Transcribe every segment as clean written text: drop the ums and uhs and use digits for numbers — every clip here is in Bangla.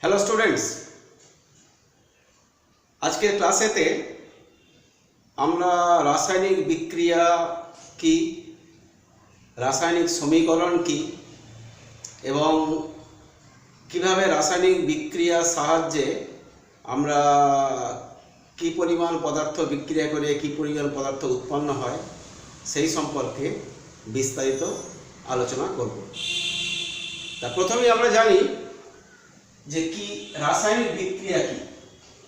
হ্যালো স্টুডেন্টস, আজকের ক্লাসেতে আমরা রাসায়নিক বিক্রিয়া কি, রাসায়নিক সমীকরণ কি এবং কিভাবে রাসায়নিক বিক্রিয়ার সাহায্যে আমরা কি পরিমাণ পদার্থ বিক্রিয়া করে কি পরিমাণ পদার্থ উৎপন্ন হয় সেই সম্পর্কে বিস্তারিত আলোচনা করব। তা প্রথমেই আমরা জানি যে কি রাসায়নিক বিক্রিয়া কি।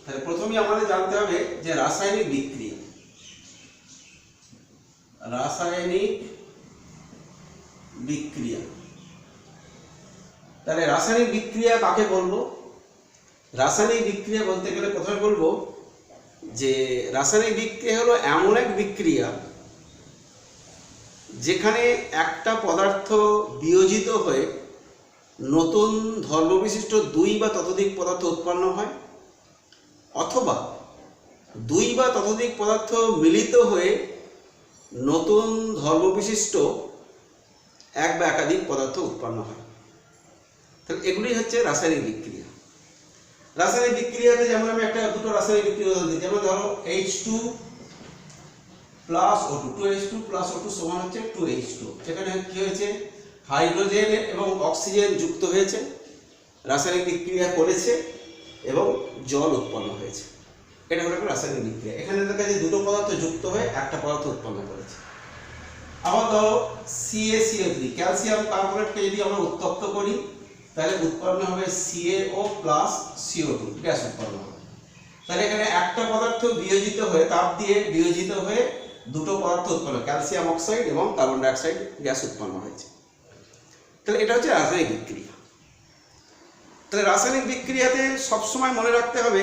তাহলে প্রথমেই আমাদের জানতে হবে যে রাসায়নিক বিক্রিয়া, রাসায়নিক বিক্রিয়া। তাহলে রাসায়নিক বিক্রিয়া কাকে বলবো? রাসায়নিক বিক্রিয়া বলতে গেলে প্রথমে বলবো যে রাসায়নিক বিক্রিয়া হলো এমন এক বিক্রিয়া যেখানে একটা পদার্থ বিয়োজিত হয়ে নতুন ধর্মবিশিষ্ট দুই বা ততোধিক পদার্থ উৎপন্ন হয়, অথবা দুই বা ততোধিক পদার্থ মিলিত হয়ে নতুন ধর্মবিশিষ্ট এক বা একাধিক পদার্থ উৎপন্ন হয়। তাহলে এগুলি হচ্ছে রাসায়নিক বিক্রিয়া। রাসায়নিক বিক্রিয়াতে যেমন আমি দুটো রাসায়নিক বিক্রিয়া উদাহরণ দিই। যেমন ধরো H2 plus O2, 2H2 plus O2 সমান হচ্ছে 2H2। সেখানে কি হয়েছে? হাইড্রোজেন এবং অক্সিজেন যুক্ত হয়েছে, রাসায়নিক বিক্রিয়া করেছে এবং জল উৎপন্ন হয়েছে। এটা হলো একটা রাসায়নিক বিক্রিয়া। এখানে দেখা যায় দুটো পদার্থ যুক্ত হয়ে একটা পদার্থ উৎপন্ন করেছে। আবার ধরো CaCO3, ক্যালসিয়াম কার্বনেটকে যদি আমরা উত্তপ্ত করি তাহলে উৎপন্ন হবে CaO প্লাস CO2, গ্যাস উৎপন্ন হবে। তাহলে এখানে একটা পদার্থ বিয়োজিত হয়ে, তাপ দিয়ে বিয়োজিত হয়ে দুটো পদার্থ উৎপন্ন, ক্যালসিয়াম অক্সাইড এবং কার্বন ডাইঅক্সাইড গ্যাস উৎপন্ন হয়েছে। তাহলে এটা হচ্ছে রাসায়নিক বিক্রিয়া। তাহলে রাসায়নিক বিক্রিয়াতে সবসময় মনে রাখতে হবে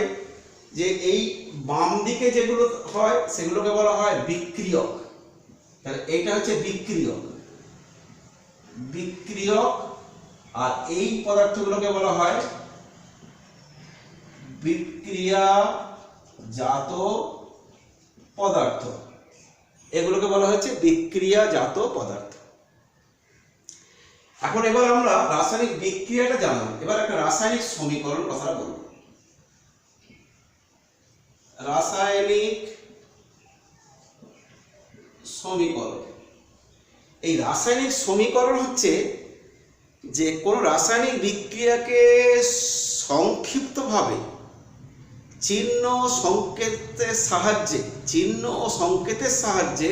যে এই বাম দিকে যেগুলো হয় সেগুলোকে বলা হয় বিক্রিয়ক। তাহলে এইটা হচ্ছে বিক্রিয়ক, বিক্রিয়ক। আর এই পদার্থগুলোকে বলা হয় বিক্রিয়াজাত পদার্থ। এগুলোকে বলা হচ্ছে বিক্রিয়াজাত পদার্থ। এখন এবার আমরা রাসায়নিক বিক্রিয়াটা জানলাম, এবার একটা রাসায়নিক সমীকরণ কথা বলবো। রাসায়নিক সমীকরণ, এই রাসায়নিক সমীকরণ হচ্ছে যে কোনো রাসায়নিক বিক্রিয়াকে সংক্ষিপ্তভাবে চিহ্ন ও সংকেতের সাহায্যে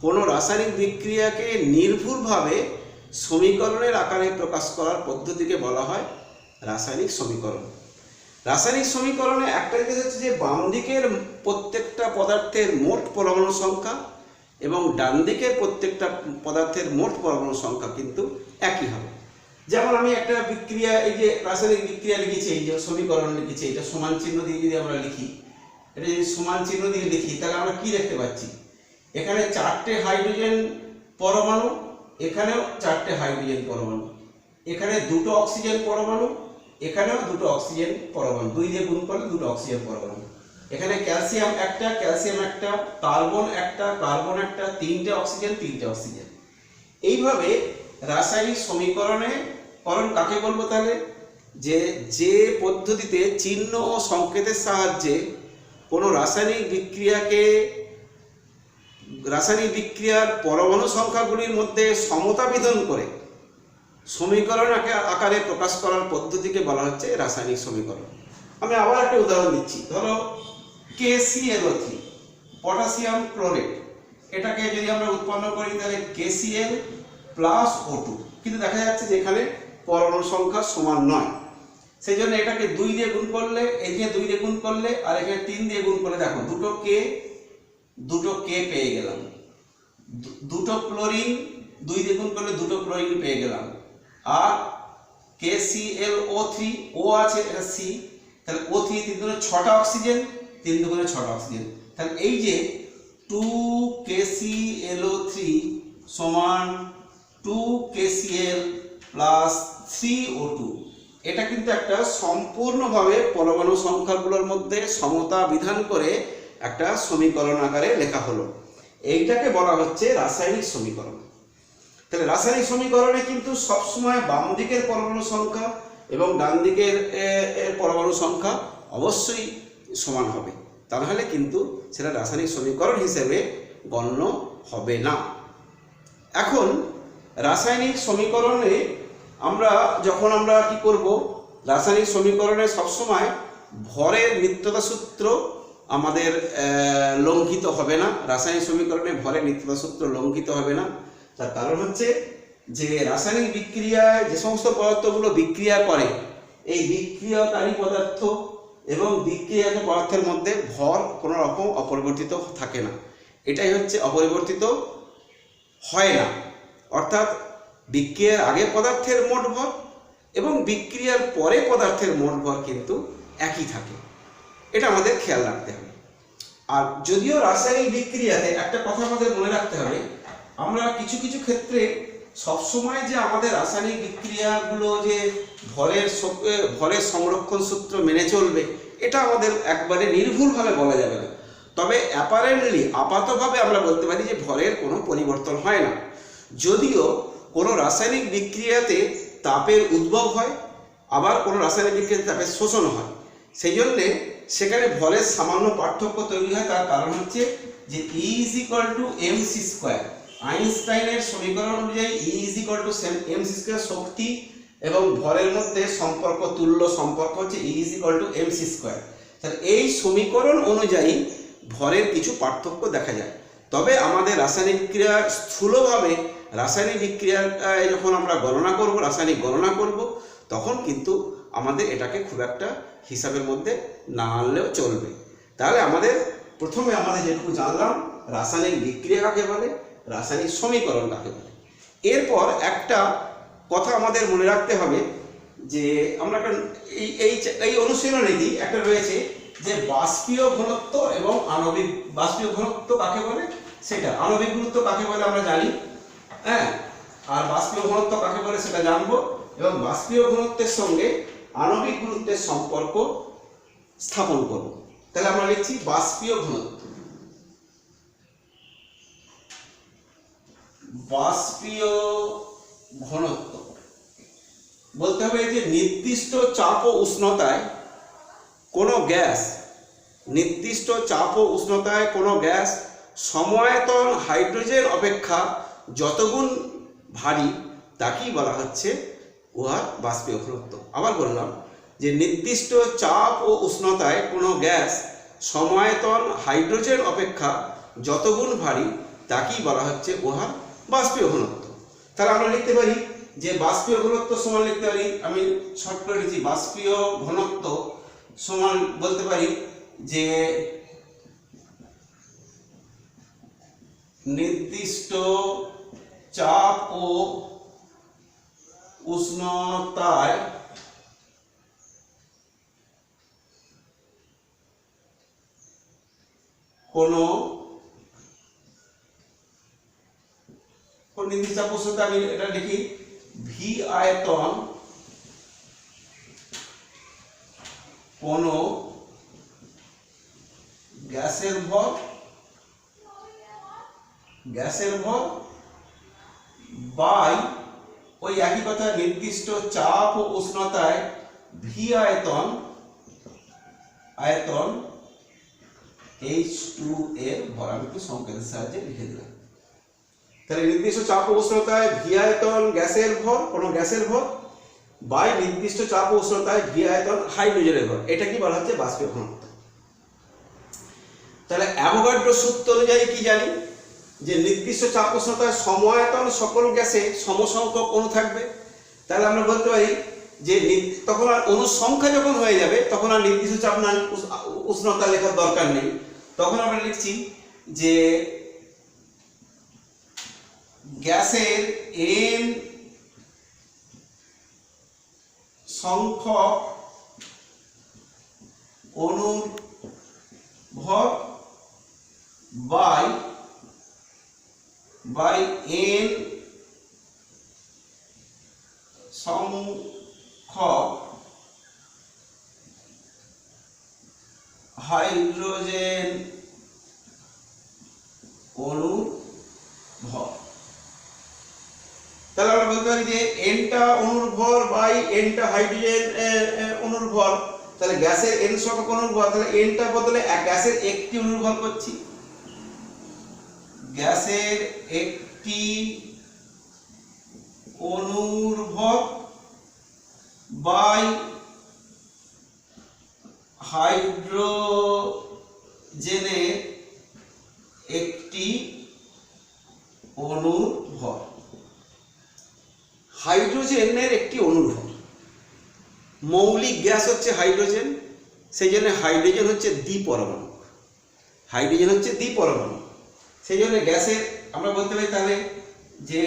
কোনো রাসায়নিক বিক্রিয়াকে নির্ভুলভাবে সমীকরণের আকারে প্রকাশ করার পদ্ধতিকে বলা হয় রাসায়নিক সমীকরণ। রাসায়নিক সমীকরণে একটা জিনিস হচ্ছে যে বাম দিকের প্রত্যেকটা পদার্থের মোট পরমাণু সংখ্যা এবং ডান দিকের প্রত্যেকটা পদার্থের মোট পরমাণু সংখ্যা কিন্তু একই হবে। যেমন আমি একটা বিক্রিয়া, এই যে রাসায়নিক বিক্রিয়া লিখেছি, এই যে সমীকরণ লিখেছি, এটা সমান চিহ্ন দিয়ে যদি আমরা লিখি, এটা যদি সমান চিহ্ন দিয়ে লিখি তাহলে আমরা কি দেখতে পাচ্ছি? এখানে চারটে হাইড্রোজেন পরমাণু, এখানেও চারটে হাইড্রোজেন পরমাণু, এখানে দুটো অক্সিজেন পরমাণু, এখানেও দুটো অক্সিজেন পরমাণু, দুই দিয়ে গুণ করলে দুটো অক্সিজেন পরমাণু। এখানে ক্যালসিয়াম একটা, কার্বন একটা, তিনটে অক্সিজেন। এইভাবে রাসায়নিক সমীকরণে কাকে বলবো তাহলে? যে পদ্ধতিতে চিহ্ন ও সংকেতের সাহায্যে কোনো রাসায়নিক বিক্রিয়ার পরমাণু সংখ্যাগুলির মধ্যে সমতা বিধান করে সমীকরণ আকারে প্রকাশ করার পদ্ধতিকে বলা হচ্ছে রাসায়নিক সমীকরণ। আমি আবার একটা উদাহরণ দিচ্ছি। ধরো KClO3, পটাশিয়াম ক্লোরেট, এটাকে যদি আমরা উৎপন্ন করি তাহলে KCl প্লাস O2, কিন্তু দেখা যাচ্ছে যে এখানে পরমাণু সংখ্যা সমান নয়। সেই জন্য এটাকে 2 দিয়ে গুণ করলে, এই যে 2 দিয়ে গুণ করলে আর এখানে 3 দিয়ে গুণ করলে দেখো দুটো K পেয়ে গেলাম। দুটো ক্লোরিন 2 দিয়ে গুণ করলে দুটো ক্লোরিন পেয়ে গেলাম। আর KClO3, O আছে, এটা C, তাহলে O3 3 দুগুণে 6টা অক্সিজেন, 3 দুগুণে 6টা অক্সিজেন। তাহলে এই যে 2KClO3 সমান 2KCl প্লাস 3O2, এটা কিন্তু একটা সম্পূর্ণভাবে পরমাণু সংখ্যাগুলোর মধ্যে সমতা বিধান করে একটা সমীকরণ আকারে লেখা হলো। এইটাকে বলা হচ্ছে রাসায়নিক সমীকরণ। তাহলে রাসায়নিক সমীকরণে কিন্তু সবসময় বাম দিকের পরমাণু সংখ্যা এবং ডান দিকের এর পরমাণু সংখ্যা অবশ্যই সমান হবে, তা নাহলে কিন্তু সেটা রাসায়নিক সমীকরণ হিসেবে গণ্য হবে না। এখন রাসায়নিক সমীকরণে যখন আমরা কি করব, রাসায়নিক সমীকরণে সবসময় ভরের নিত্যতা সূত্র আমাদের লঙ্ঘিত হবে না। রাসায়নিক সমীকরণে ভরের নিত্যতা সূত্র লঙ্ঘিত হবে না। তার কারণ হচ্ছে যে রাসায়নিক বিক্রিয়ায় যে সমস্ত পদার্থগুলো বিক্রিয়া করে, এই বিক্রিয়াকারী পদার্থ এবং বিক্রিয়াকারী পদার্থের মধ্যে ভর কোনো রকম অপরিবর্তিত থাকে না। এটাই হচ্ছে অপরিবর্তিত হয় না, অর্থাৎ বিক্রিয়ার আগে পদার্থের মোট ভর এবং বিক্রিয়ার পরে পদার্থের মোট ভর কিন্তু একই থাকে। এটা আমাদের খেয়াল রাখতে হবে। আর যদিও রাসায়নিক বিক্রিয়াতে একটা কথা আমাদের মনে রাখতে হবে, আমরা কিছু কিছু ক্ষেত্রে সবসময় যে আমাদের রাসায়নিক বিক্রিয়াগুলো যে ভরের সংরক্ষণ সূত্র মেনে চলবে, এটা আমাদের একবারে নির্ভুলভাবে বলা যাবে না। তবে অ্যাপারেন্টলি আপাতভাবে আমরা বলতে পারি যে ভরের কোনো পরিবর্তন হয় না। যদিও কোনো রাসায়নিক বিক্রিয়াতে তাপের উদ্ভব হয়, আবার কোনো রাসায়নিক বিক্রিয়াতে তাপের শোষণ হয়, সেই জন্যে সেখানে ভরের সামান্য পার্থক্য তৈরি হয়। তার কারণ হচ্ছে যে E = mc²। আইনস্টাইনের সমীকরণ অনুযায়ী E = mc²। শক্তি এবং ভরের মধ্যে সম্পর্ক, তুল্য সম্পর্ক হচ্ছে E = mc²। তাহলে এই সমীকরণ অনুযায়ী ভরের কিছু পার্থক্য দেখা যায়। তবে আমাদের রাসায়নিক বিক্রিয়া স্থূলভাবে রাসায়নিক বিক্রিয়ায় যখন আমরা রাসায়নিক গণনা করব, তখন কিন্তু আমাদের এটাকে খুব একটা হিসাবের মধ্যে না আনলেও চলবে। তাহলে প্রথমে আমাদের যেটুকু জানলাম রাসায়নিক বিক্রিয়া কাকে বলে, রাসায়নিক সমীকরণ কাকে বলে। এরপর একটা কথা আমাদের মনে রাখতে হবে যে আমরা এই অনুশীলনীটি একটা রয়েছে যে বাষ্পীয় ঘনত্ব এবং আণবিক বাষ্পীয় ঘনত্ব কাকে বলে, সেটা আণবিক গুরুত্ব কাকে বলে আমরা জানি, হ্যাঁ, আর বাষ্পীয় ঘনত্ব কাকে বলে সেটা জানবো, এবং বাষ্পীয় ঘনত্বের সঙ্গে আণবিক গুরুত্বের সম্পর্ক স্থাপন করব। তাহলে আমরা লিখছি বাষ্পীয় ঘনত্ব। বাষ্পীয় ঘনত্ব বলতে হবে যে নির্দিষ্ট চাপ ও উষ্ণতায় কোনো গ্যাস সময়তন হাইড্রোজেন অপেক্ষা যতগুণ ভারী তাকেই বলা হচ্ছে উহার বাষ্পীয় ঘনত্ব। আবার বললাম যে নির্দিষ্ট চাপ ও উষ্ণতায় কোনো গ্যাস সময়তন হাইড্রোজেন অপেক্ষা যতগুণ ভারী তাকেই বলা হচ্ছে উহার বাষ্পীয় ঘনত্ব। তাহলে আমরা লিখতে পারি যে বাষ্পীয় ঘনত্ব সমান লিখতে পারি, আমি শর্ট করে লিখছি, বাষ্পীয় ঘনত্ব সমান বলতে পারি যে নির্দিষ্ট চাপ ও উষ্ণতায় কোনো নির্দিষ্ট চাপ উষ্ণতা, আমি এটা লিখি ভি আয়তন কোনো গ্যাসের ভর বাই ওই একই কথা নির্দিষ্ট চাপ ও উষ্ণতায় ভি আয়তন H2 এর ভর। আমি একটু সংকেতের সাহায্যে লিখে দিলাম। তাহলে নির্দিষ্ট চাপ ও উষ্ণতায় ভি আয়তন গ্যাসের ভর, কোনো গ্যাসের ভর, বাই নির্দিষ্ট চাপ ও উষ্ণতায় ভি আয়তন হাইড্রোজেনের ভর, এটা কি বলা হচ্ছে বাষ্পীয় ঘনত্ব। তাহলে অ্যাভোগাড্রো সূত্র অনুযায়ী কি জানি যে নির্দিষ্ট চাপ উষ্ণতায় সমায়তন সকল গ্যাসে সমসংখ্যক অণু থাকবে। তাহলে আমরা বলতে পারি যে তখন আর অণুর সংখ্যা যখন হয়ে যাবে তখন আর নির্দিষ্ট চাপ না উষ্ণতা লেখার দরকার নেই। তখন আমরা লিখছি যে গ্যাসের n সংখ্যক অণুর ভর বাই n সংখ্যক হাইড্রোজেন অণুর ভর। তাহলে আমরা বলতে পারি যে এনটা অণুর ভর বাই এনটা হাইড্রোজেন অণুর ভর, তাহলে গ্যাসের এন সংখ্যক অণুর ভর, তাহলে এনটা বদলে গ্যাসের একটি অণুর ভর করছি, গ্যাসের একটি অণুর ভর বাই হাইড্রোজেনের একটি অণুর ভর। হাইড্রোজেনের একটি অণুর ভর, মৌলিক গ্যাস হচ্ছে হাইড্রোজেন, সেই জন্য হাইড্রোজেন হচ্ছে দ্বিপরমাণু, হাইড্রোজেন হচ্ছে দ্বিপরমাণু, সেই জন্য গ্যাসের আমরা বলতে পারি তাহলে যে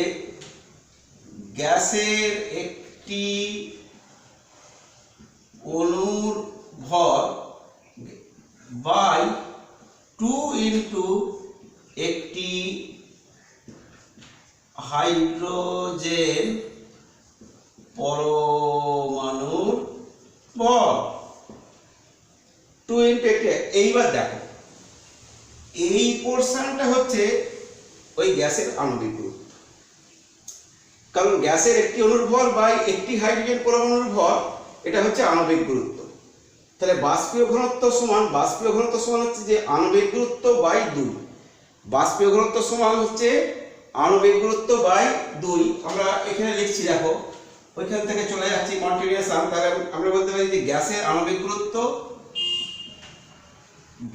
গ্যাসের একটি অণুর ভর বাই 2 ইন্টু একটি হাইড্রোজেন পরমাণুর ভর, 2 ইন্টু একটি। এইবার দেখো এই পোর্শনটা হচ্ছে ওই গ্যাসের আণবিক গুরুত্ব, কারণ গ্যাসের একটি অণুর ভর বাই একটি হাইড্রোজেন পরমাণুর ভর, এটা হচ্ছে আণবিক গুরুত্ব। তাহলে বাষ্পীয় ঘনত্ব সমান হচ্ছে যে আণবিক গুরুত্ব বাই 2, বাষ্পীয় ঘনত্ব সমান হচ্ছে আণবিক গুরুত্ব বাই 2। আমরা এখানে লিখছি, দেখো ওইখান থেকে চলে যাচ্ছি কন্টিনিউয়াস, তাহলে আমরা বলতে পারি যে গ্যাসের আণবিক গুরুত্ব,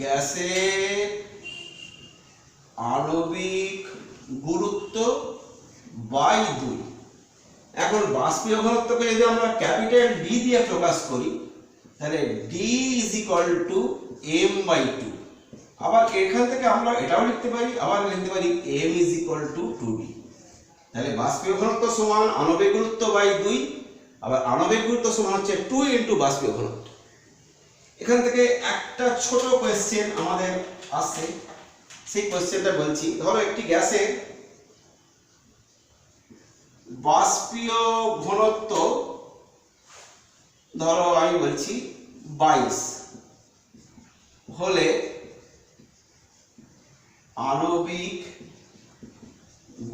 গ্যাসের আণবিক গুরুত্ব বাই 2। এখন বাষ্পীয় ঘনত্বকে যদি আমরা ক্যাপিটাল ডি দিয়ে প্রকাশ করি, তাহলে D is equal to M by 2। আবার এখান থেকে আমরা এটাও লিখতে পারি, আবার লিখতে পারি M is equal two 2d। তাহলে বাষ্পীয় ঘনত্ব সমান আণবিক গুরুত্ব বাই 2, আবার আণবিক গুরুত্ব সমান হচ্ছে 2 ইন্টু বাষ্পীয় ঘনত্ব। এখান থেকে একটা ছোট কোয়েশ্চেন আমাদের আসছে, সেই কোয়েশ্চেনটা বলছি। ধরো একটি গ্যাসের বাষ্পীয় ঘনত্ব ধরো আমি বলছি 22 হলে আণবিক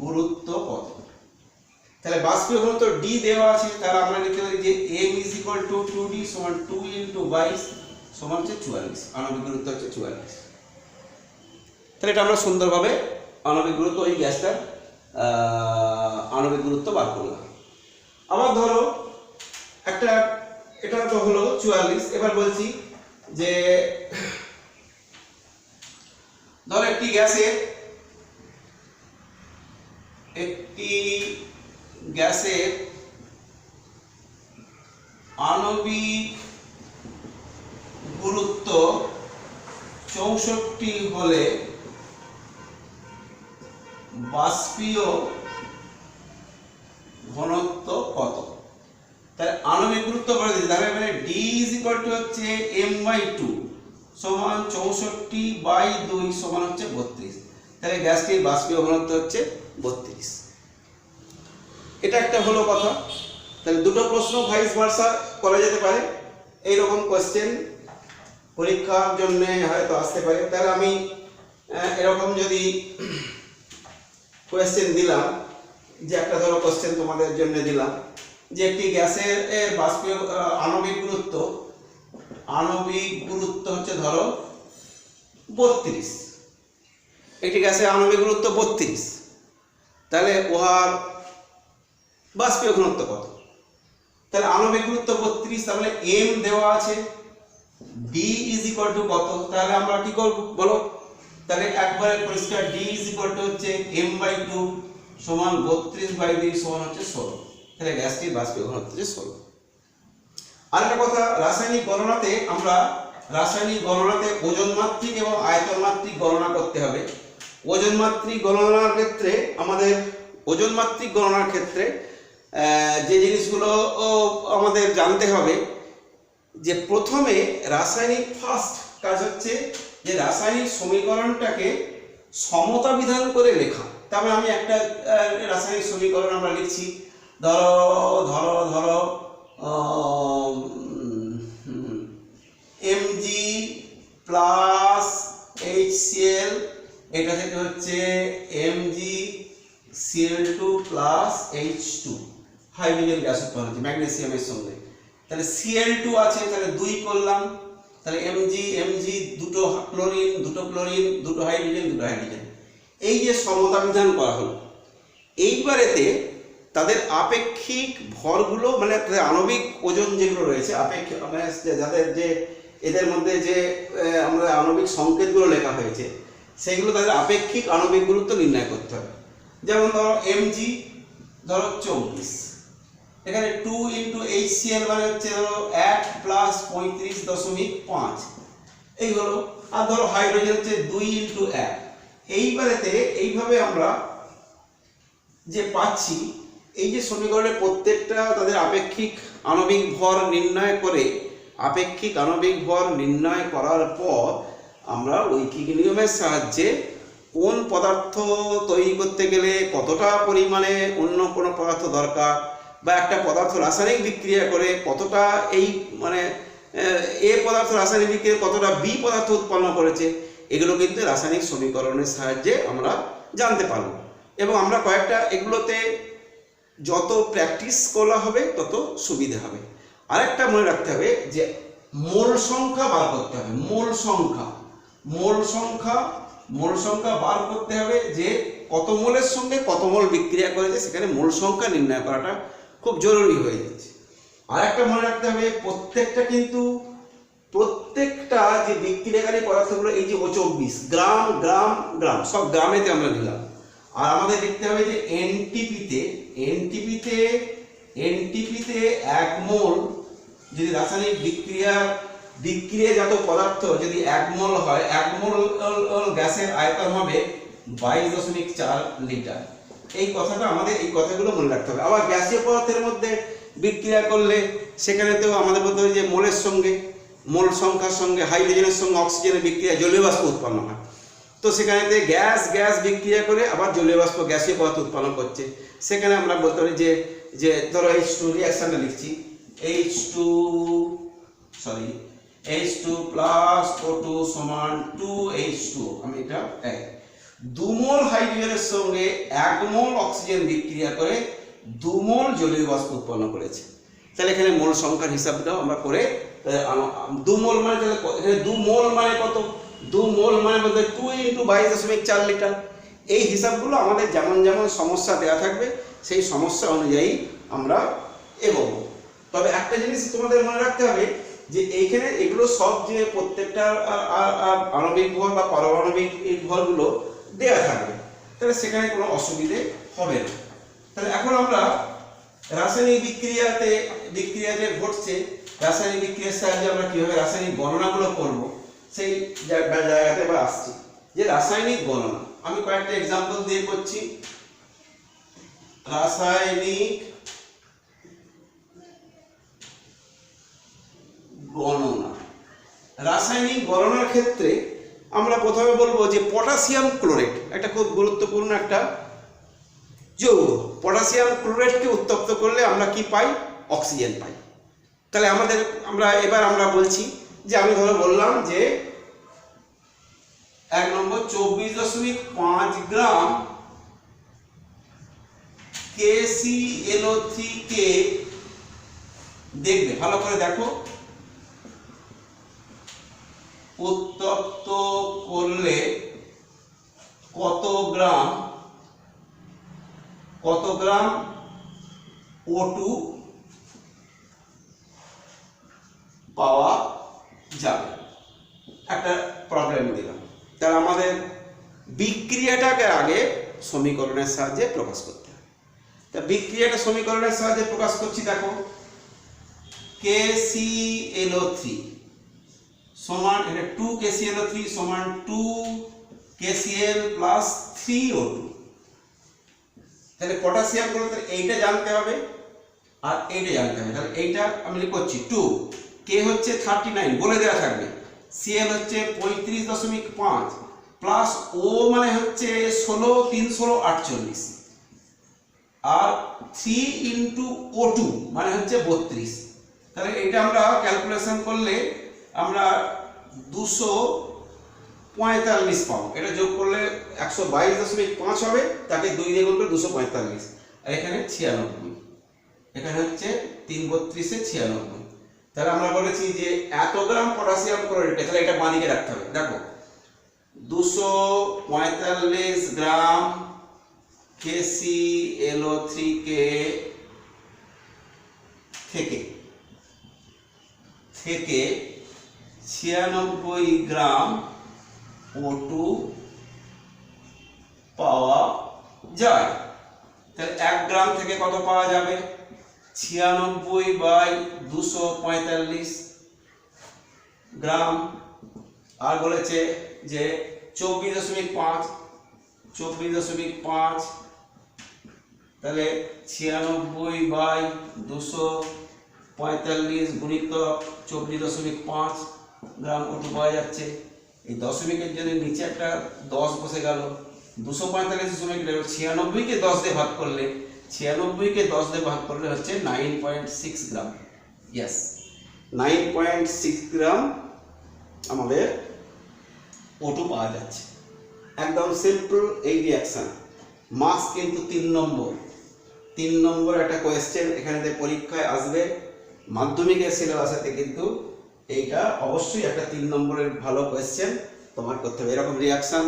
গুরুত্ব কত? তাহলে বাষ্পীয় ঘনত্ব ডি দেওয়া আছে, তাহলে আমরা লিখতে পারি যে m is equal two 2d সমান 2 ইনটু 22 সমান হচ্ছে 44, আণবিক গুরুত্ব হচ্ছে 44। তাহলে এটা আমরা সুন্দরভাবে আণবিক গুরুত্ব ওই গ্যাসটার আণবিক গুরুত্ব বার করলাম। আবার ধরো একটা, এটা তো হলো 44। এবার বলছি যে ধরো একটি গ্যাসের আণবিক গুরুত্ব 64 হলে বাষ্পীয় ঘনত্ব কত? তাহলে আণবিক গুরুত্ব বলে দিই, তাহলে মানে d ইজ ইকুয়াল টু হচ্ছে m বাই 2 সমান 64 বাই 2 সমান হচ্ছে 32। তাহলে গ্যাসটির বাষ্পীয় ঘনত্ব হচ্ছে 32। এটা একটা হলো কথা। তাহলে দুটো প্রশ্ন ভাইস ভার্সা করা যেতে পারে, এইরকম কোয়েশ্চেন পরীক্ষার জন্য হয়তো আসতে পারে। তাহলে আমি এরকম যদি কোয়েশ্চেন দিলাম, যে একটা ধরো কোয়েশ্চেন তোমাদের জন্য দিলাম যে একটি গ্যাসের বাষ্পীয় আণবিক গুরুত্ব হচ্ছে ধরো 32, একটি গ্যাসের আণবিক গুরুত্ব 32, তাহলে উহার বাষ্পীয় ঘনত্ব কত? তাহলে আণবিক গুরুত্ব 32, তাহলে m দেওয়া আছে, d ইজ ইকুয়াল টু কত? তাহলে আমরা কি করব বলো? তাহলে একবারে পরিষ্কার d ইজ ইকুয়াল টু হচ্ছে m বাই 2 সমান 32 বাই 2 সমান হচ্ছে 16। তাহলে গ্যাসটির বাষ্পীয় ঘনত্ব হচ্ছে 16। আরেকটা কথা, রাসায়নিক গণনাতে ওজন মাত্রিক এবং আয়তন মাত্রিক গণনা করতে হবে। ওজন মাত্রিক গণনার ক্ষেত্রে আমাদের যে জিনিসগুলো আমাদের জানতে হবে, যে প্রথমে রাসায়নিক ফার্স্ট কাজ হচ্ছে যে রাসায়নিক সমীকরণটাকে সমতা বিধান করে লেখা। তারপরে আমি একটা রাসায়নিক সমীকরণ আমরা লিখছি, ধরো Mg প্লাস HCl, এটা থেকে হচ্ছে Mg Cl2 plus H2, hydrogen gas উৎপন্ন হচ্ছে ম্যাগনেসিয়ামের সঙ্গে। তাহলে Cl2 আছে, তাহলে 2 করলাম, তাহলে Mg দুটো ক্লোরিন দুটো হাইড্রোজেন। এই যে সমতা বিধান করা হলো, এইবারেতে তাদের আপেক্ষিক ভরগুলো মানে আণবিক ওজন যেগুলো রয়েছে আপেক্ষিক মানে যাদের যে এদের মধ্যে যে আমরা আণবিক সংকেতগুলো লেখা হয়েছে সেগুলো তাদের আপেক্ষিক আণবিক গুরুত্ব নির্ণয় করতে হবে। যেমন ধরো Mg ধরো 24, এখানে 2 ইন্টু HCl মানে হচ্ছে ধরো 1 প্লাস 35.5 এই হলো। আর ধরো হাইড্রোজেন হচ্ছে 2 ইন্টু 1। এইবারেতে এইভাবে আমরা যে পাচ্ছি এই যে সমীকরণের প্রত্যেকটা তাদের আপেক্ষিক আণবিক ভর নির্ণয় করে, আপেক্ষিক আণবিক ভর নির্ণয় করার পর আমরা ঐকিক নিয়মের সাহায্যে কোন পদার্থ তৈরি করতে গেলে কতটা পরিমাণে অন্য কোনো পদার্থ দরকার, বা একটা পদার্থ রাসায়নিক বিক্রিয়া করে কতটা এই মানে এ পদার্থ রাসায়নিক বিক্রিয়া কতটা বি পদার্থ উৎপন্ন করেছে, এগুলো কিন্তু রাসায়নিক সমীকরণের সাহায্যে আমরা জানতে পারবো। এবং আমরা কয়েকটা এগুলোতে যত প্র্যাকটিস করা হবে তত সুবিধা হবে। আরেকটা মনে রাখতে হবে যে মোল সংখ্যা বার করতে হবে। মোল সংখ্যা বার করতে হবে যে কত মোলের সঙ্গে কত মোল বিক্রিয়া করেছে, সেখানে মোল সংখ্যা নির্ণয় করাটা খুব জরুরি হয়ে যাচ্ছে। আরেকটা মনে রাখতে হবে প্রত্যেকটা যে বিক্রিয়াকারী পদার্থগুলো এই যে O24 গ্রাম গ্রাম গ্রাম সব গ্রামেতে আমরা নিলাম। আর আমাদের দেখতে হবে যে এনটিপিতে 1 মোল যদি রাসায়নিক বিক্রিয়াজাত পদার্থ যদি 1 মোল হয়, 1 মোল গ্যাসের আয়তন হবে 22.4 লিটার। এই কথাটা আমাদের এই কথাগুলো মনে রাখতে হবে। আবার গ্যাসীয় পদার্থের মধ্যে বিক্রিয়া করলে সেখানেতেও আমাদের বলতে হবে যে মোলের সঙ্গে মোল সংখ্যার সঙ্গে হাইড্রোজেনের সঙ্গে অক্সিজেনের বিক্রিয়া জলীয় বাষ্প উৎপন্ন হয়। তো সেখানেতে গ্যাস বিক্রিয়া করে আবার জলীয় বাষ্প গ্যাসীয় পদার্থ উৎপন্ন করছে। সেখানে আমরা বলতে পারি যে ধরো H2 রিঅ্যাকশনটা লিখছি, H2 প্লাস O2 সমান 2H2। আমি এটা 2 মোল হাইড্রোজেনের সঙ্গে 1 মোল অক্সিজেন বিক্রিয়া করে 2 মোল জলীয় বাষ্প উৎপন্ন করেছে। তাহলে এখানে মোল সংখ্যার হিসাবটাও আমরা করে 2 মোল মানে তাহলে এখানে 2 মোল মানে কত, 2 মোল মানে বলতে 2 ইন্টু 22.4 লিটার। এই হিসাবগুলো আমাদের যেমন যেমন সমস্যা দেওয়া থাকবে সেই সমস্যা অনুযায়ী আমরা এগোবো। তবে একটা জিনিস তোমাদের মনে রাখতে হবে যে এইখানে এগুলো সব যে প্রত্যেকটা আণবিক ভর বা পারমাণবিক ভরগুলো দেওয়া থাকবে, তাহলে সেখানে কোনো অসুবিধে হবে না। তাহলে এখন আমরা রাসায়নিক বিক্রিয়াতে ঘটছে রাসায়নিক বিক্রিয়ার সাহায্যে আমরা কিভাবে রাসায়নিক গণনাগুলো করব সেই জায়গাতে এবার আসছি যে রাসায়নিক গণনা। আমি কয়েকটা এক্সাম্পল দিয়ে করছি। রাসায়নিক গণনার ক্ষেত্রে আমরা প্রথমে বলবো যে পটাশিয়াম ক্লোরেট একটা খুব গুরুত্বপূর্ণ একটা যৌগ। পটাশিয়াম ক্লোরেটকে উত্তপ্ত করলে আমরা কি পাই? অক্সিজেন পাই। তাহলে আমরা বলছি যে আমি ধরো বললাম যে 1 নম্বর 24.5 গ্রাম KClO3 কে দেখবে, ভালো করে দেখো, উত্তপ্ত করলে কত গ্রাম O2 পাওয়া যাবে। একটা প্রবলেম দিলাম। তাহলে আমাদের বিক্রিয়াটাকে আগে সমীকরণের সাহায্যে প্রকাশ করতে হবে। তা বিক্রিয়াটা সমীকরণের সাহায্যে প্রকাশ করছি। দেখো KClO3 সমান এটা 2 KClO3 সমান 2 KCl প্লাস 3O2। তাহলে পটাশিয়াম বলতে এইটা জানতে হবে আর এইটা জানতে হবে। তাহলে এইটা আমি লিখছি 2, K হচ্ছে 39 বলে দেওয়া থাকবে, Cl হচ্ছে 35.5 প্লাস O মানে হচ্ছে 16 3 16 48 আর 3 ইন্টু O2 মানে হচ্ছে 32। তাহলে এটা আমরা ক্যালকুলেশন করলে আমরা 245 পাবো। এটা যোগ করলে 122.5 হবে, তাকে 2 দিয়ে গুণ করলে 245 আর এখানে 96। এখানে হচ্ছে 3 32 96। তাহলে আমরা বলেছি যে এত গ্রাম পটাশিয়াম ক্লোরাইড, তাহলে এটা বাঁ দিকে রাখতে হবে। দেখো 245 গ্রাম KClO3 থেকে 96 গ্রাম O2 পাওয়া যায়। তাহলে 1 গ্রাম থেকে কত পাওয়া যাবে? 96/245 গ্রাম। আর বলেছে যে 24.5 তাহলে 96/245 গুণিত 24.5 গ্রাম O2 পাওয়া যাচ্ছে। এই দশমিকের জন্য নিচে একটা 10 বসে গেল। 245 96 কে 10 দিয়ে ভাগ করলে 96 কে 10 দিয়ে ভাগ করলে হচ্ছে 9.6 গ্রাম। ইয়েস, 9.6 গ্রাম আমাদের O2 পাওয়া যাচ্ছে। একদম সিম্পল এই রিঅ্যাকশন। মাস কিন্তু 3 নম্বর একটা কোয়েশ্চেন এখানে পরীক্ষায় আসবে, মাধ্যমিকের সিলেবাসেতে কিন্তু এইটা অবশ্যই একটা 3 নম্বরের ভালো কোয়েশ্চেন তোমার করতে হবে। এরকম রিঅ্যাকশন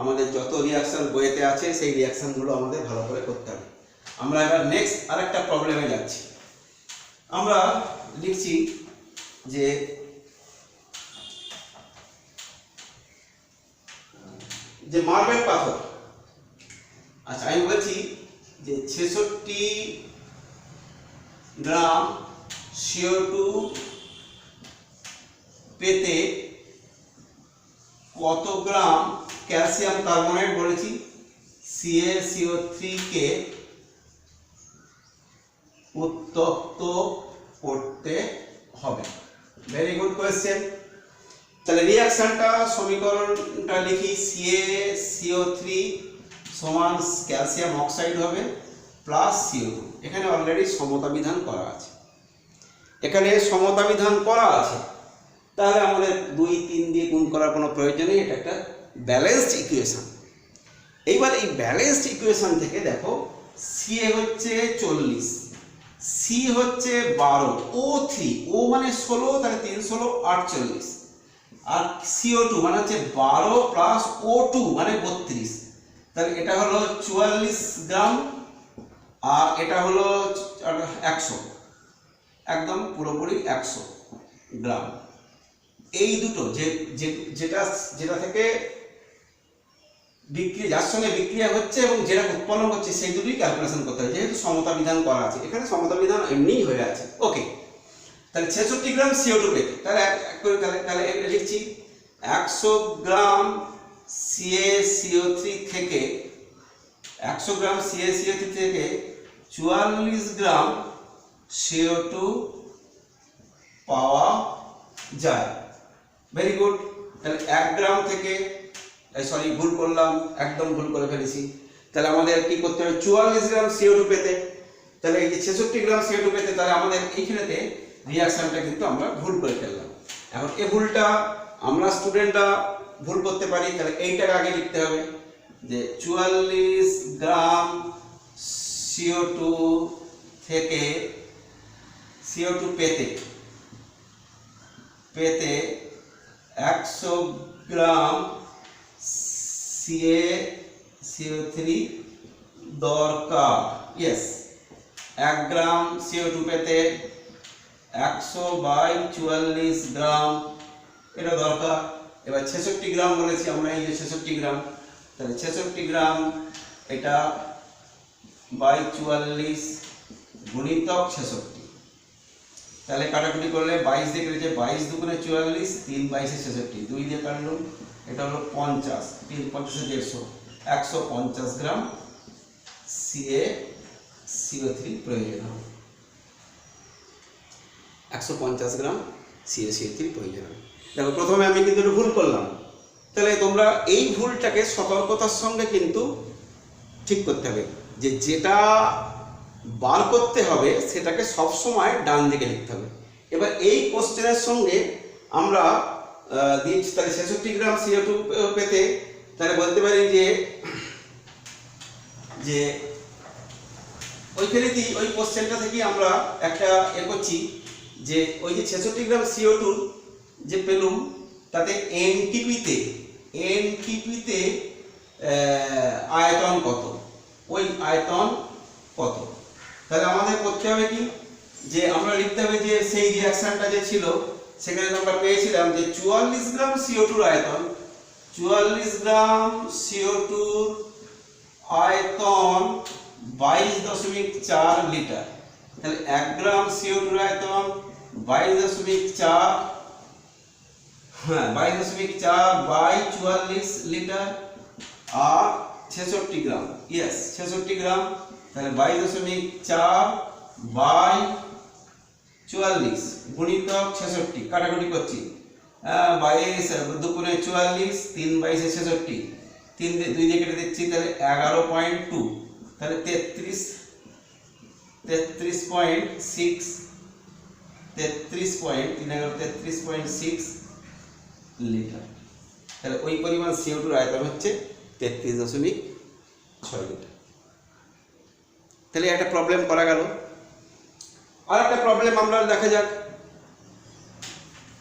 আমাদের যত রিঅ্যাকশন বইতে আছে সেই রিঅ্যাকশনগুলো আমাদের ভালো করে করতে হবে। আমরা এবার নেক্সট আরেকটা প্রবলেমে যাচ্ছি। আমরা লিখছি যে মার্বেল পাথর। আচ্ছা, আমি বলছি যে 66 গ্রাম CO2 পেতে কত গ্রাম ক্যালসিয়াম কার্বনেট বলেছি CaCO3 কে উত্তপ্ত করতে হবে। Very good question. তাহলে রিঅ্যাকশনটা সমীকরণটা লিখি, CaCO3 সমান ক্যালসিয়াম অক্সাইড হবে প্লাস CO2। এখানে অলরেডি সমতা বিধান করা আছে, তাহলে আমাদের 2 3 দিয়ে গুণ করার কোনো প্রয়োজন নেই। এটা একটা ব্যালেন্সড ইকুয়েশন। এইবার এই ব্যালেন্সড ইকুয়েশন থেকে দেখো Ca হচ্ছে 40, C হচ্ছে 12, O3 O মানে 16, তাহলে 3 16 48, আর CO2 মানে হচ্ছে 12 প্লাস O2 মানে 32, তাহলে এটা হলো 44 গ্রাম আর এটা হলো 100, একদম পুরোপুরি 100 গ্রাম। এই দুটো যেটা থেকে বিক্রিয়া, যার সঙ্গে বিক্রিয়া হচ্ছে এবং যেটা উৎপন্ন হচ্ছে সেই দুটোই ক্যালকুলেশন করতে হবে, যেহেতু সমতা বিধান করা আছে। এখানে সমতা বিধান এমনিই হয়ে আছে। ওকে, তাহলে 66 গ্রাম CO2 পেতে তাহলে লিখছি 100 গ্রাম CaCO3 থেকে 44 গ্রাম CO2 পাওয়া যায়। Very good. তাহলে 1 গ্রাম থেকে ভুল করলাম, একদম ভুল করে ফেলেছি। তাহলে আমাদের কি করতে হবে? 44 গ্রাম CO2 পেতে, তাহলে এই যে 66 গ্রাম CO2 পেতে, তাহলে আমাদের এইখানেতে রিঅ্যাকশনটা কিন্তু আমরা ভুল করে ফেললাম। এখন এই ভুলটা আমরা স্টুডেন্টরা ভুল করতে পারি, তাহলে এইটাকে আগে লিখতে হবে যে 44 গ্রাম CO2 থেকে CO2 পেতে 100 গ্রাম CaCO3 দরকার। ইয়েস, 1 গ্রাম CO2 পেতে 100/44 গ্রাম এটা দরকার। এবার 66 গ্রাম বলেছি আমরা, এই যে 66 গ্রাম, তাহলে 66 গ্রাম এটা বাই 44 গুণিতক 66, তাহলে কাটাকুটি করলে 22 দিয়ে কেটেছে, 22 দুগুণে 44, 3 22 66, 2 দিয়ে কাটলাম, এটা হলো 50, 3 50 150, 150 গ্রাম CaCO3 প্রয়োজন হবে। 150 গ্রাম CaCO3 প্রয়োজন হবে। দেখো প্রথমে আমি কিন্তু ভুল করলাম, তাহলে তোমরা এই ভুলটাকে সতর্কতার সঙ্গে কিন্তু ঠিক করতে হবে, যে যেটা বার করতে হবে সেটাকে সবসময় ডান দিকে লিখতে হবে। এবার এই কোশ্চেনের সঙ্গে আমরা দিচ্ছি, তাহলে 66 গ্রাম CO2 পেতে তাহলে বলতে পারি যে ওইখানেতেই ওই কোশ্চেনটা থেকে আমরা একটা করছি যে ওই যে 66 গ্রাম CO2 যে পেলুম তাতে এনটিপিতে আয়তন কত, ওই আয়তন কত। তাহলে আমাদের করতে হবে কি, যে আমরা লিখতে হবে যে সেই রিঅ্যাকশনটা যে ছিল সেখানে আমরা পেয়েছিলাম যে 44 গ্রাম CO2 আয়তন, 44 গ্রাম CO2 আয়তন 22.4 লিটার। তাহলে 1 গ্রাম CO2 আয়তন 22.4, হ্যাঁ 22.4 বাই 44 লিটার আর 66 গ্রাম, ইয়েস 66 গ্রাম। তাহলে 22.4 বাই 44 গুণিতক 66, কাটাকুটি করছি, 22 দুগুণে 44, 3 22 66, 3 2 দিয়ে কেটে দিচ্ছি, তাহলে 11.2, তাহলে 33.6 লিটার। তাহলে ওই পরিমাণ CO2 আয়তন হচ্ছে 33.6 লিটার। তাহলে একটা প্রবলেম করা গেল। আর একটা প্রবলেম আমরা দেখা যাক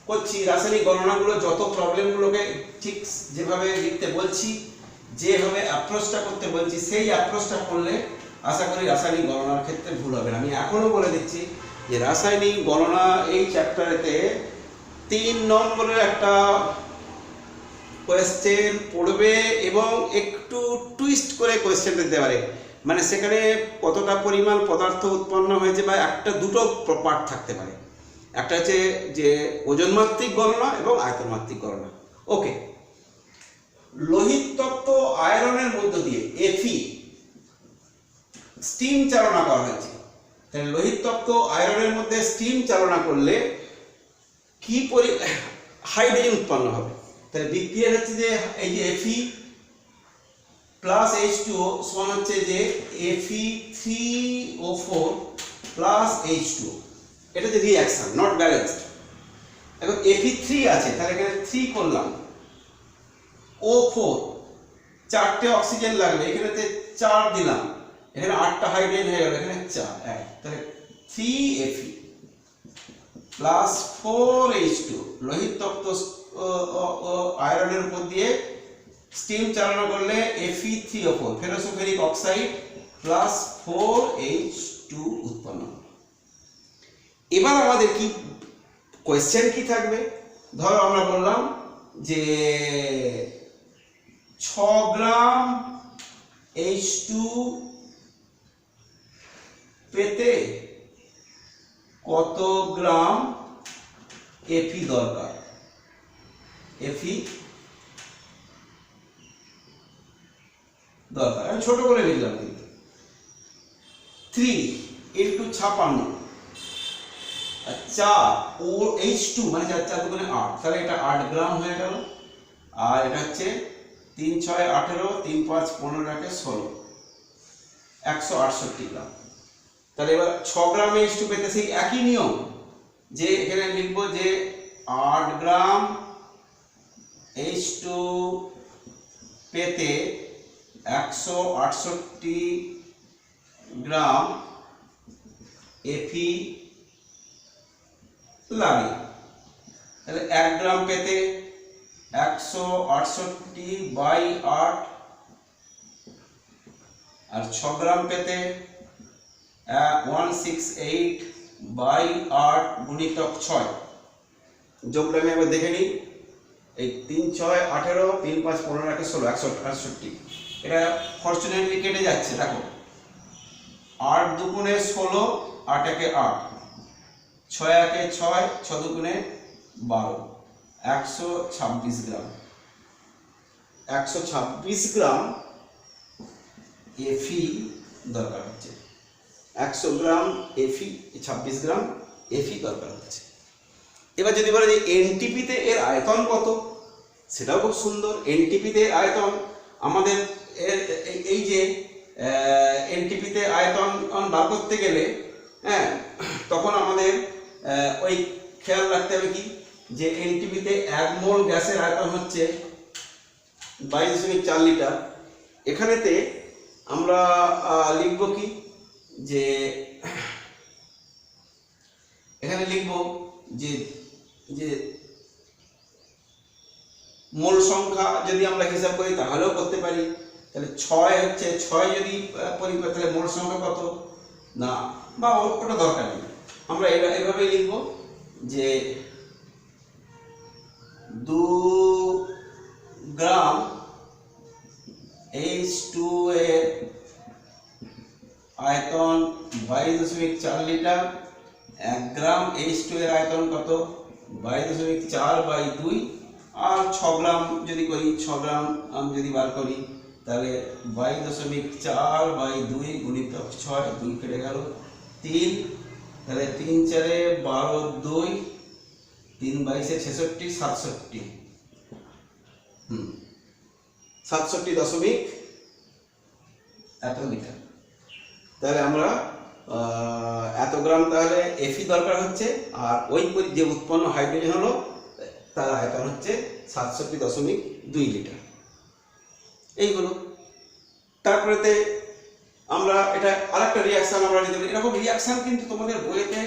করছি, রাসায়নিক গণনাগুলো যত প্রবলেমগুলোকে ঠিক যেভাবে লিখতে বলছি, যেভাবে অ্যাপ্রোচটা করতে বলছি, সেই অ্যাপ্রোচটা করলে আশা করি রাসায়নিক গণনার ক্ষেত্রে ভুল হবে না। আমি এখনো বলে দিচ্ছি যে রাসায়নিক গণনা এই চ্যাপ্টারেতে 3 নম্বরের একটা কোয়েশ্চেন পড়বে এবং একটু টুইস্ট করে কোয়েশ্চেন দিতে পারে, মানে সেখানে কতটা পরিমাণ পদার্থ উৎপন্ন হয়েছে বা একটা দুটো পার্ট থাকতে পারে, একটা হচ্ছে যে ওজনমাত্রিক গণনা এবং আয়তনমাত্রিক গণনা। ওকে, লোহিত তত্ত্ব আয়রনের মধ্য দিয়ে Fe স্টিম চালনা করা হয়েছে। তাহলে লোহিত তত্ত্ব আয়রনের মধ্যে স্টিম চালনা করলে কি হাইড্রোজেন উৎপন্ন হবে। তাহলে বিক্রিয়া হচ্ছে যে এই যে Fe প্লাস H2O সমান হচ্ছে যে Fe3O4 প্লাস H2O, এটা যে রিঅ্যাকশন নট ব্যালেন্সড। এখন Fe3 আছে, তাহলে এখানে 3 করলাম, O4 4টে অক্সিজেন লাগবে, এখানেতে 4 দিলাম, এখানে 8টা হাইড্রোজেন হয়ে গেল, এখানে 4 1, তাহলে 3Fe প্লাস 4H2। লোহিত তত্ত্ব আয়রনের উপর দিয়ে স্টিম চালনা করলে Fe3O4 ফেরোসোফেরিক অক্সাইড প্লাস 4H2 উৎপন্ন হবে। এবার আমাদের কি কোয়েশ্চেন কি থাকবে, ধরো আমরা বললাম যে 6 গ্রাম H2 পেতে কত গ্রাম Fe দরকার। Fe দরকার, আমি ছোট করে লিখলাম কিন্তু 3 ইন্টু 56 আর 4 ও H2 মানে 4 4 দুগুণে 8, তাহলে এটা 8 গ্রাম হয়ে গেল। আর এটা হচ্ছে 3 6 18, 3 5 15 রাখে 16, 168 গ্রাম। তাহলে এবার 6 গ্রাম H2 পেতে সেই একই নিয়ম, যে এখানে লিখব যে 8 গ্রাম H2 পেতে 168 গ্রাম Fe লাগে। তাহলে 1 গ্রাম পেতে 168 বাই 8 আর 6 গ্রাম পেতে 168 বাই 8 গুণিতক 6। যোগটা আমি একবার দেখে নিই, এই 3 6 18, 3 5 15 রাখে 16, 168। এটা ফরচুনেটলি কেটে যাচ্ছে, দেখো 8 দুগুণে 16, 8 একে 8, 6 একে 6, 6 দুগুণে 12, 126 গ্রাম। 126 গ্রাম Fe দরকার হচ্ছে, 100 গ্রাম Fe 26 গ্রাম Fe দরকার হচ্ছে। এবার যদি বলে যে এনটিপিতে এর আয়তন কত, সেটাও খুব সুন্দর। এনটিপিতে আয়তন আমাদের এই যে এনটিপিতে আয়তন বার করতে গেলে, হ্যাঁ, তখন আমাদের ওই খেয়াল রাখতে হবে কি, যে এনটিপিতে 1 মোল গ্যাসের আয়তন হচ্ছে 22.4 লিটার। এখানেতে আমরা লিখব কি যে এখানে লিখব যে যে মোল সংখ্যা যদি আমরা হিসাব করি তাহলেও করতে পারি। তাহলে 6 হচ্ছে 6 যদি পরিবার তাহলে মোল সংখ্যা কত না, বা ওটা দরকার নেই, আমরা এভাবেই লিখব যে 2 গ্রাম H2 এর আয়তন 22.4 লিটার, 1 গ্রাম H2 এর আয়তন কত 22.4/2, আর 6 গ্রাম যদি করি 6 গ্রাম আমি যদি বার করি তাহলে 22.4/2 গুণিতক 6, 2 কেটে গেল 3, তাহলে 3 4 12 2, 3 22 66 67, 67 এত লিটার। তাহলে আমরা এত গ্রাম তাহলে Fe দরকার হচ্ছে, আর ওই যে উৎপন্ন হাইড্রোজেন হলো তার আয়তন হচ্ছে 67.2 লিটার। এইগুলো তারপরেতে আমরা এটা আরেকটা রিয়াকশন আমরা নিতে পারি। এরকম রিয়াকশন কিন্তু তোমাদের বইতে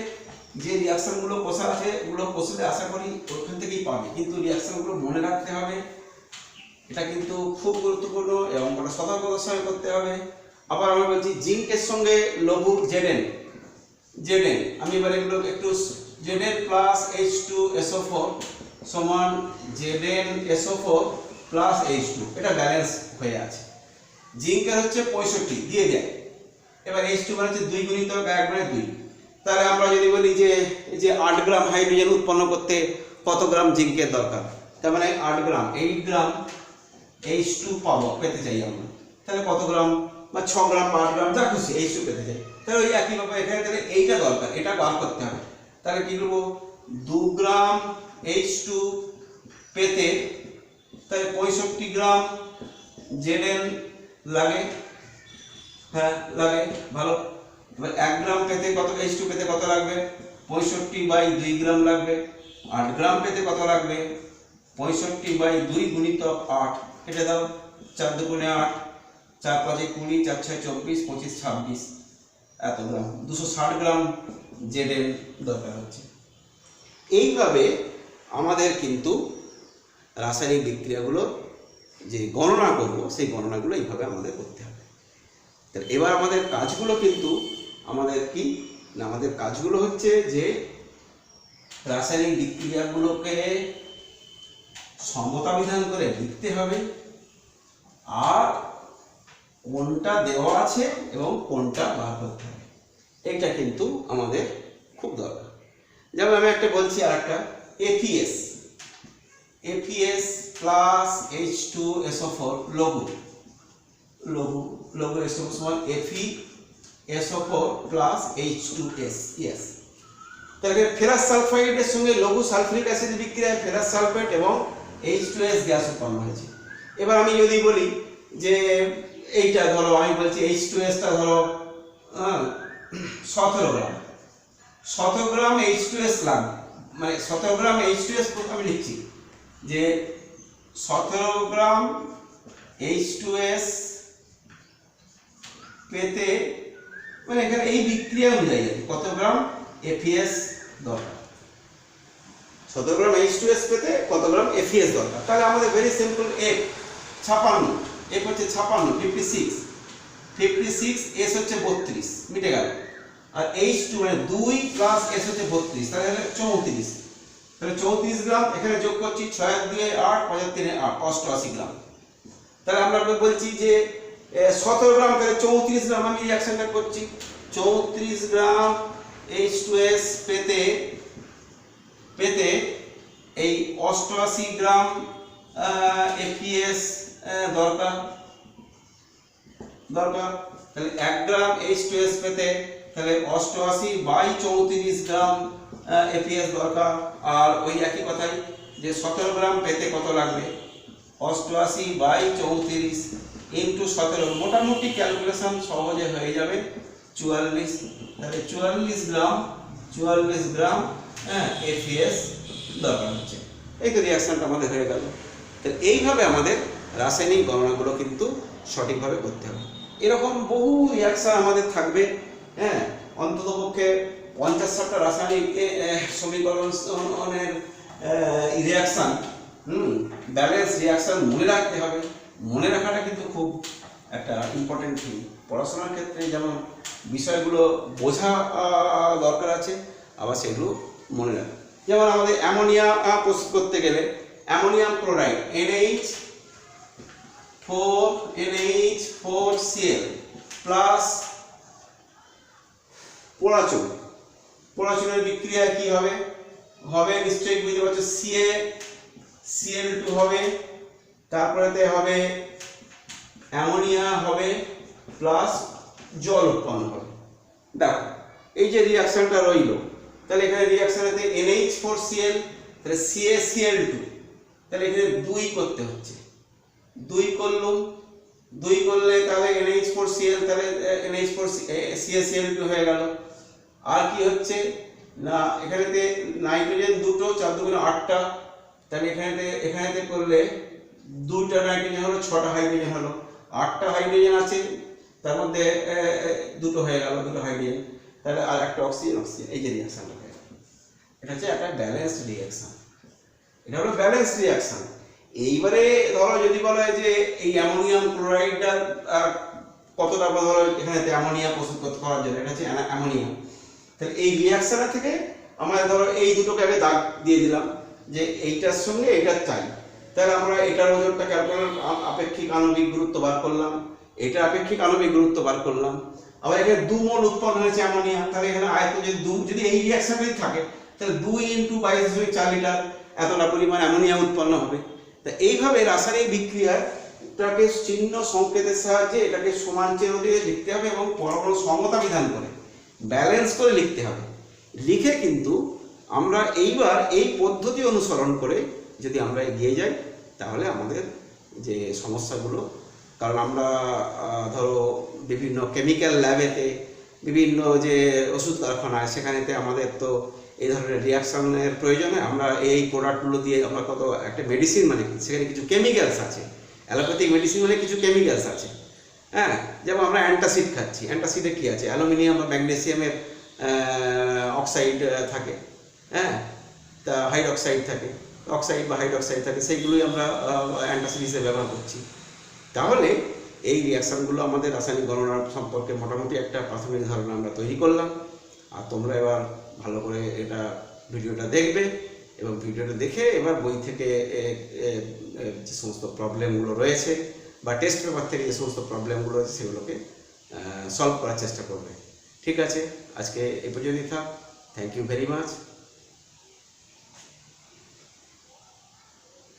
যে রিয়াকশনগুলো বসা আছে এগুলো বসলে আশা করি ওখান থেকেই পাবে, কিন্তু রিয়াকশনগুলো মনে রাখতে হবে, এটা কিন্তু খুব গুরুত্বপূর্ণ এবং ওটা সতর্কতার সঙ্গে করতে হবে। আবার আমরা বলছি জিঙ্কের সঙ্গে লঘু Zn, আমি এবার এগুলো একটু Zn প্লাস H2SO4 সমান ZnSO4 প্লাস H2, এটা ব্যালেন্স হয়ে আছে। জিঙ্কের হচ্ছে 65 দিয়ে যায়, এবার H2 মানে হচ্ছে 2 গুণিতক 1 মানে 2, তাহলে আমরা যদি বলি যে 8 গ্রাম হাইড্রোজেন উৎপন্ন করতে কত গ্রাম জিঙ্কের দরকার, তার মানে 8 গ্রাম 8 গ্রাম H2 পেতে চাই আমরা, তাহলে কত গ্রাম বা 6 গ্রাম 8 গ্রাম যা খুশি H2 পেতে চাই, তাহলে ওই একইভাবে এখানে তাহলে এইটা দরকার, এটা বার করতে হবে। তাহলে কি করব 2 গ্রাম H2 পেতে তাহলে 65 গ্রাম Zn লাগে, হ্যাঁ লাগে ভালো। এবার 1 গ্রাম পেতে কত H2 পেতে কত লাগবে 65/2 গ্রাম লাগবে, 8 গ্রাম পেতে কত লাগবে 65/2 গুণিতক 8, কেটে দাও 4 দুগুণে 8, 4 5 20, 4 6 24, 25 26, এত গ্রাম 260 গ্রাম Zn দরকার হচ্ছে। এইভাবে আমাদের কিন্তু রাসায়নিক বিক্রিয়াগুলো যে গণনা করব সেই গণনাগুলো এইভাবে আমাদের করতে হবে। তাহলে এবার আমাদের কাজগুলো কিন্তু আমাদের কি না, আমাদের কাজগুলো হচ্ছে যে রাসায়নিক বিক্রিয়াগুলোকে সমতা বিধান করে লিখতে হবে, আর কোনটা দেওয়া আছে এবং কোনটা বার করতে হবে, এটা কিন্তু আমাদের খুব দরকার। যেমন আমি একটা বলছি আর একটা FeS প্লাস H2SO4 লঘু SO4 সমান FeSO4 প্লাস H2S, yes। তাহলে ফেরাস সালফাইডের সঙ্গে লঘু সালফিউরিক অ্যাসিড বিক্রিয়ায় ফেরাস সালফেট এবং H2S গ্যাস উৎপন্ন হয়েছে। এবার আমি যদি বলি যে এইটা ধরো, আমি বলছি H2S টা ধরো 17 গ্রাম, 17 গ্রাম H2S লাগবে, মানে 17 গ্রাম H2S আমি লিখছি যে 17 গ্রাম H2S পেতে, মানে এখানে এই বিক্রিয়া অনুযায়ী কত গ্রাম FeS দরকার, 17 গ্রাম H2S পেতে কত গ্রাম FeS দরকার। তাহলে আমাদের ভেরি সিম্পল, F 56, F হচ্ছে 56 56, S হচ্ছে 32, মিটে গেল, আর H2 মানে 2 প্লাস S হচ্ছে 32, তাহলে 34, তাহলে 34 গ্রাম এখানে যোগ করছি, 6 2 8 5 3 8 88 গ্রাম। তাহলে আমরা বলছি যে 17 গ্রাম তাহলে 34 গ্রাম, আমি রিঅ্যাকশনটা করছি 34 গ্রাম H2S পেতে এই 88 গ্রাম FeS দরকার। তাহলে 1 গ্রাম H2S পেতে তাহলে 88/34 গ্রাম FeS দরকার। আর ওই একই কথাই যে 17 গ্রাম পেতে কত লাগবে 88/34 ইন্টু 17, মোটামুটি ক্যালকুলেশন সহজে হয়ে যাবে 44, তাহলে 44 গ্রাম FeS দরকার হচ্ছে। এই তো রিঅ্যাকশনটা আমাদের হয়ে গেল। তাহলে এইভাবে আমাদের রাসায়নিক গণনাগুলো কিন্তু সঠিকভাবে করতে হবে। এরকম বহু রিঅ্যাকশন আমাদের থাকবে, হ্যাঁ, অন্ততপক্ষে 50-60টা রাসায়নিক সমীকরণের রিয়াকশান, ব্যালেন্স রিয়াকশান মনে রাখতে হবে। মনে রাখাটা কিন্তু খুব একটা ইম্পর্টেন্ট থিং পড়াশোনার ক্ষেত্রে। যেমন বিষয়গুলো বোঝা দরকার আছে, আবার সেগুলো মনে রাখা। যেমন আমাদের অ্যামোনিয়া প্রস্তুত করতে গেলে অ্যামোনিয়াম ক্লোরাইড NH4Cl প্লাস পোড়াচুনের বিক্রিয়া কি হবে? নিশ্চয়ই বুঝতে পারছো, Cl2 হবে, তারপরেতে হবে অ্যামোনিয়া হবে প্লাস জল উৎপন্ন হবে। দেখো এই যে রিয়াকশনটা রইল, তাহলে এখানে রিয়াকশনেতে NH4Cl, তাহলে CaCl2, তাহলে এখানে 2 করতে হচ্ছে। 2 করলাম, 2 করলে তাহলে NH4Cl, তাহলে CaCl2 হয়ে গেল। আর কি হচ্ছে না, এখানেতে নাইট্রোজেন 2টো, 4 দুগুণে 8টা, তাহলে এখানেতে করলে 2টা নাইট্রোজেন হলো, 6টা হাইড্রোজেন হলো, 8টা হাইড্রোজেন আছে, তার মধ্যে 2টো হয়ে গেল, 2টো হাইড্রোজেন, তাহলে আর একটা অক্সিজেন। এই যে রিয়াকশনটা হয়ে গেল, এটা হচ্ছে একটা ব্যালেন্সড রিয়াকশন। এটা হলো ব্যালেন্স রিয়াকশন। এইবারে ধরো যদি বলা হয় যে এই অ্যামোনিয়াম ক্লোরাইডটা কতটা, ধরো এখানে অ্যামোনিয়া প্রস্তুত করার জন্য, এটা হচ্ছে অ্যামোনিয়া, তাহলে এই রিয়াকশনের থেকে আমরা ধরো এই দুটোকে আগে দাগ দিয়ে দিলাম যে এইটার সঙ্গে এটা চাই, তাহলে আমরা এটার ওজনটা ক্যালকুলেট আপেক্ষিক আণবিক গুরুত্ব বার করলাম, এটা আপেক্ষিক আণবিক গুরুত্ব বার করলাম। আবার এখানে 2 মোল উৎপন্ন হয়েছে অ্যামোনিয়া, তাহলে এখানে আয়তন যদি এই রিয়াকশনটাই থাকে, তাহলে 2 × 22.4 লিটার এতটা পরিমাণ অ্যামোনিয়া উৎপন্ন হবে। তা এইভাবে রাসায়নিক বিক্রিয়াটাকে চিহ্ন সংকেতের সাহায্যে এটাকে সমান চিহ্ন দিয়ে লিখতে হবে এবং পরমাণু সমতা বিধান করে ব্যালেন্স করে লিখতে হবে। লিখে কিন্তু আমরা এইবার এই পদ্ধতি অনুসরণ করে যদি আমরা এগিয়ে যাই, তাহলে আমাদের যে সমস্যাগুলো, কারণ আমরা ধরো বিভিন্ন কেমিক্যাল ল্যাবেতে, বিভিন্ন যে ওষুধ কারখানায়, সেখানেতে আমাদের তো এই ধরনের রিয়াকশনের প্রয়োজন হয়। আমরা এই প্রোডাক্টগুলো দিয়ে আমরা কত একটা মেডিসিন, মানে সেখানে কিছু কেমিক্যালস আছে, অ্যালোপ্যাথিক মেডিসিন মানে কিছু কেমিক্যালস আছে। হ্যাঁ, যেমন আমরা অ্যান্টাসিড খাচ্ছি, অ্যান্টাসিডে কী আছে? অ্যালুমিনিয়াম বা ম্যাগনেসিয়ামের অক্সাইড থাকে, হ্যাঁ, তা হাইড্রক্সাইড থাকে, অক্সাইড বা হাইড্রক্সাইড থাকে, সেইগুলোই আমরা অ্যান্টাসিড হিসেবে ব্যবহার করছি। তাহলে এই রিয়াকশানগুলো আমাদের রাসায়নিক গণনা সম্পর্কে মোটামুটি একটা প্রাথমিক ধারণা আমরা তৈরি করলাম। আর তোমরা এবার ভালো করে এটা ভিডিওটা দেখবে এবং ভিডিওটা দেখে এবার বই থেকে যে সমস্ত প্রবলেমগুলো রয়েছে বা টেস্ট পেপার থেকে যে সমস্ত প্রবলেমগুলো রয়েছে সেগুলোকে সলভ করার চেষ্টা করবে। ঠিক আছে, আজকে এই পর্যন্তই থাক। Thank you very much.